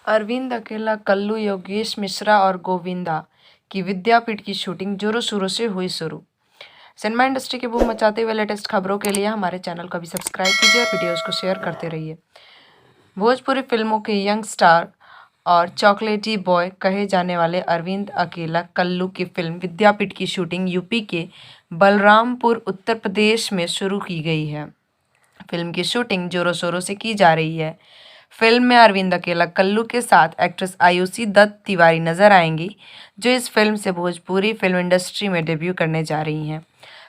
अरविंद अकेला, कल्लू, योगेश मिश्रा और गोविंदा की विद्यापीठ की शूटिंग जोरों शोरों से हुई शुरू। सिनेमा इंडस्ट्री के बूम मचाते हुए लेटेस्ट खबरों के लिए हमारे चैनल को भी सब्सक्राइब कीजिए और वीडियोस को शेयर करते रहिए। भोजपुरी फिल्मों के यंग स्टार और चॉकलेटी बॉय कहे जाने वाले अरविंद अकेला कल्लू की फिल्म विद्यापीठ की शूटिंग यूपी के बलरामपुर उत्तर प्रदेश में शुरू की गई है। फिल्म की शूटिंग जोरों शोरों से की जा रही है। फिल्म में अरविंद अकेला कल्लू के साथ एक्ट्रेस आयुषी दत्त तिवारी नजर आएंगी, जो इस फिल्म से भोजपुरी फिल्म इंडस्ट्री में डेब्यू करने जा रही हैं।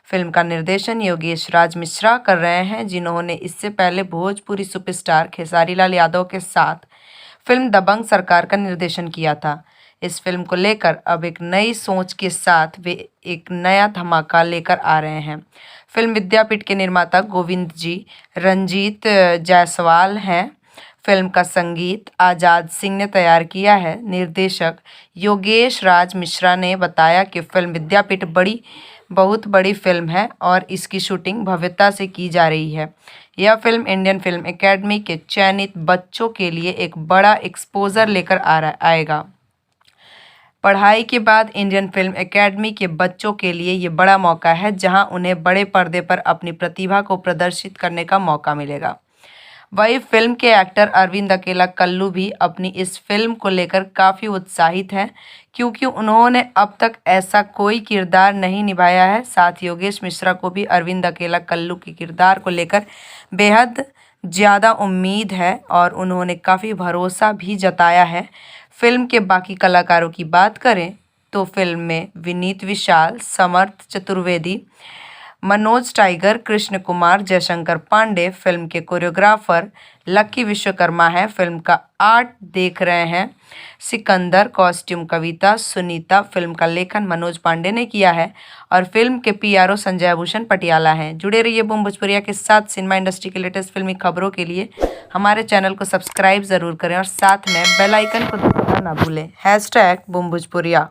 फिल्म का निर्देशन योगेश राज मिश्रा कर रहे हैं, जिन्होंने इससे पहले भोजपुरी सुपरस्टार खेसारी लाल यादव के साथ फिल्म दबंग सरकार का निर्देशन किया था। इस फिल्म को लेकर अब एक नई सोच के साथ वे एक नया धमाका लेकर आ रहे हैं। फिल्म विद्यापीठ के निर्माता गोविंद जी रंजीत जायसवाल हैं। फिल्म का संगीत आजाद सिंह ने तैयार किया है। निर्देशक योगेश राज मिश्रा ने बताया कि फिल्म विद्यापीठ बहुत बड़ी फिल्म है और इसकी शूटिंग भव्यता से की जा रही है। यह फिल्म इंडियन फिल्म एकेडमी के चयनित बच्चों के लिए एक बड़ा एक्सपोजर लेकर आएगा। पढ़ाई के बाद इंडियन फिल्म एकेडमी के बच्चों के लिए ये बड़ा मौका है, जहां उन्हें बड़े पर्दे पर अपनी प्रतिभा को प्रदर्शित करने का मौका मिलेगा। वही फिल्म के एक्टर अरविंद अकेला कल्लू भी अपनी इस फिल्म को लेकर काफ़ी उत्साहित हैं, क्योंकि उन्होंने अब तक ऐसा कोई किरदार नहीं निभाया है। साथ योगेश मिश्रा को भी अरविंद अकेला कल्लू के किरदार को लेकर बेहद ज़्यादा उम्मीद है और उन्होंने काफ़ी भरोसा भी जताया है। फिल्म के बाकी कलाकारों की बात करें तो फिल्म में विनीत विशाल, समर्थ चतुर्वेदी, मनोज टाइगर, कृष्ण कुमार, जयशंकर पांडे फिल्म के कोरियोग्राफर लक्की विश्वकर्मा है। फिल्म का आर्ट देख रहे हैं सिकंदर, कॉस्ट्यूम कविता सुनीता, फिल्म का लेखन मनोज पांडे ने किया है और फिल्म के पीआरओ संजय भूषण पटियाला हैं। जुड़े रहिए बूम भोजपुरिया के साथ। सिनेमा इंडस्ट्री के लेटेस्ट फिल्मी खबरों के लिए हमारे चैनल को सब्सक्राइब ज़रूर करें और साथ में बेल आइकन को दबाना ना भूलें। #बूम भोजपुरिया।